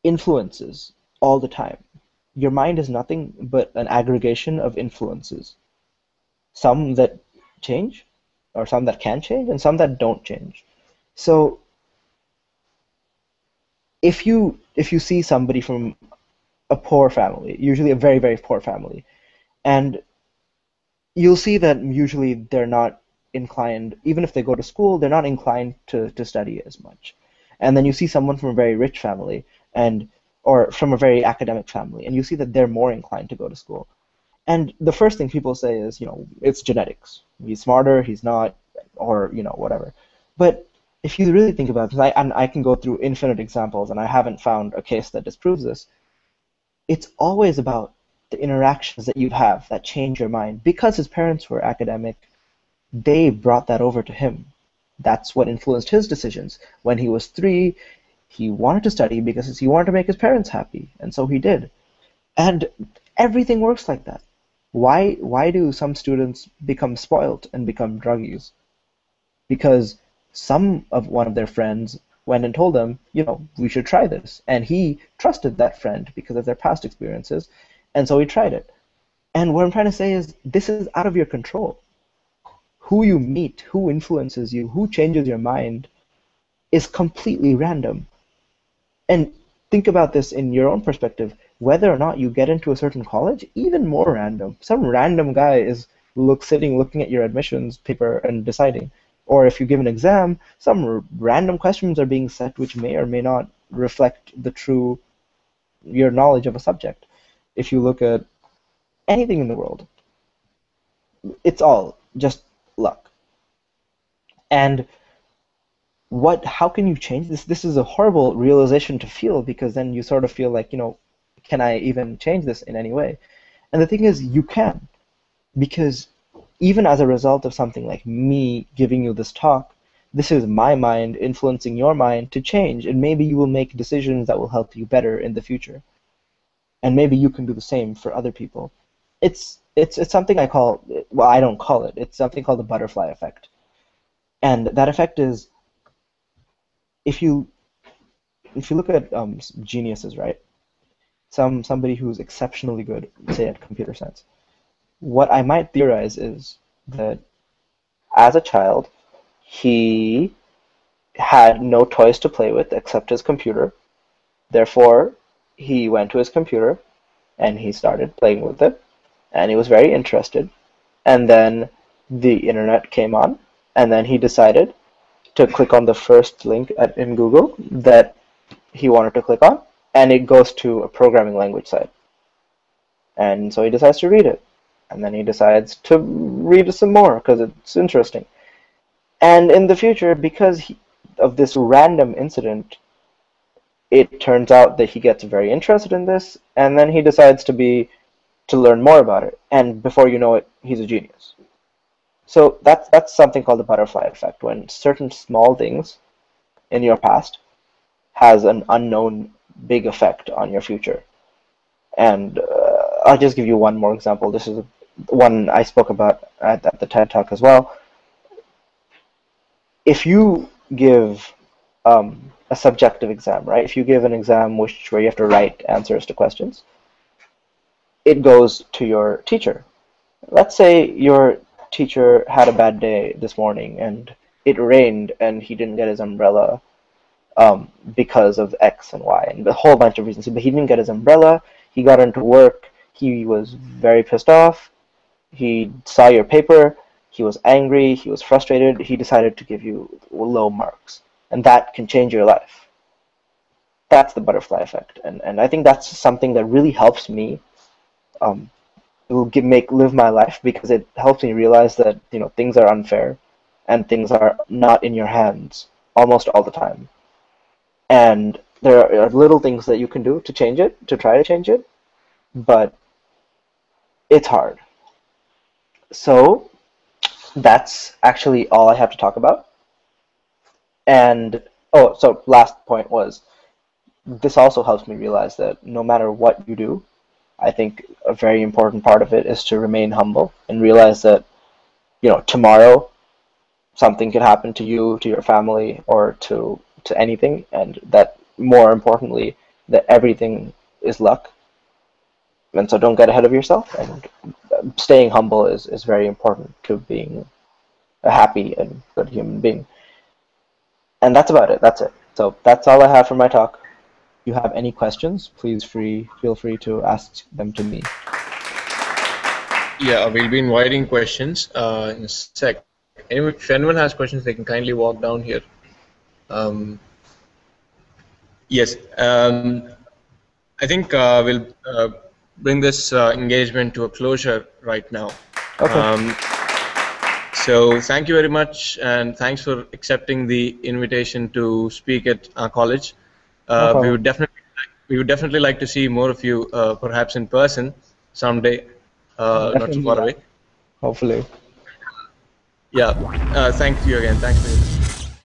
influences all the time. Your mind is nothing but an aggregation of influences, some that change, or some that can change, and some that don't change. So if you see somebody from a poor family, usually a very, very poor family, and you'll see that usually they're not inclined, even if they go to school, they're not inclined to study as much. And then you see someone from a very rich family and or from a very academic family, and you see that they're more inclined to go to school. And the first thing people say is, it's genetics. He's smarter, he's not, or whatever. But if you really think about it, and I can go through infinite examples, and I haven't found a case that disproves this, it's always about the interactions that you have that change your mind. Because his parents were academic, they brought that over to him. That's what influenced his decisions. When he was 3, he wanted to study because he wanted to make his parents happy, and so he did. And everything works like that. Why do some students become spoiled and become druggies? Because one of their friends went and told them, we should try this. And he trusted that friend because of their past experiences, and so he tried it. And what I'm trying to say is this is out of your control. Who you meet, who influences you, who changes your mind is completely random. And think about this in your own perspective. Whether or not you get into a certain college, even more random. Some random guy is sitting looking at your admissions paper and deciding. Or if you give an exam, some random questions are being set which may or may not reflect your knowledge of a subject. If you look at anything in the world, it's all just luck. And how can you change this? This is a horrible realization to feel, because then you sort of feel like, can I even change this in any way? And the thing is, you can, because even as a result of something like me giving you this talk, this is my mind influencing your mind to change, and maybe you will make decisions that will help you better in the future. And maybe you can do the same for other people. It's something I call, well, I don't call it, it's something called the butterfly effect. And that effect is, if you look at geniuses, right? Somebody who's exceptionally good, say at computer science. What I might theorize is that as a child, he had no toys to play with except his computer. Therefore, he went to his computer and he started playing with it, and he was very interested. And then the internet came on, and then he decided to click on the first link in Google that he wanted to click on, and it goes to a programming language site. And so he decides to read it. And then he decides to read it some more because it's interesting. And in the future, because of this random incident, it turns out that he gets very interested in this, and then he decides to learn more about it. And before you know it, he's a genius. So that's something called the butterfly effect, when certain small things in your past has an unknown big effect on your future. And I'll just give you one more example. This is one I spoke about at the TED Talk as well. If you give a subjective exam, right? If you give an exam where you have to write answers to questions, it goes to your teacher. Let's say your teacher had a bad day this morning and it rained and he didn't get his umbrella because of X and Y and a whole bunch of reasons. But he didn't get his umbrella. He got into work. He was very pissed off. He saw your paper. He was angry. He was frustrated. He decided to give you low marks. And that can change your life. That's the butterfly effect. And I think that's something that really helps me live my life, because it helps me realize that things are unfair and things are not in your hands almost all the time. And there are little things that you can do to change it, to try to change it, but it's hard. So that's actually all I have to talk about. And so last point was, this also helps me realize that no matter what you do, I think a very important part of it is to remain humble and realize that tomorrow something could happen to you, to your family, or to anything, and that more importantly, that everything is luck. And so don't get ahead of yourself, and staying humble is very important to being a happy and good human being. And that's about it. That's it. So that's all I have for my talk. If you have any questions, please feel free to ask them to me. Yeah, we'll be inviting questions in a sec. Anyway, if anyone has questions, they can kindly walk down here. Yes, I think we'll bring this engagement to a closure right now. Okay. So thank you very much, and thanks for accepting the invitation to speak at our college. No we would definitely like to see more of you, perhaps in person someday, not too far away. Hopefully. Yeah. Thank you again. Thanks for your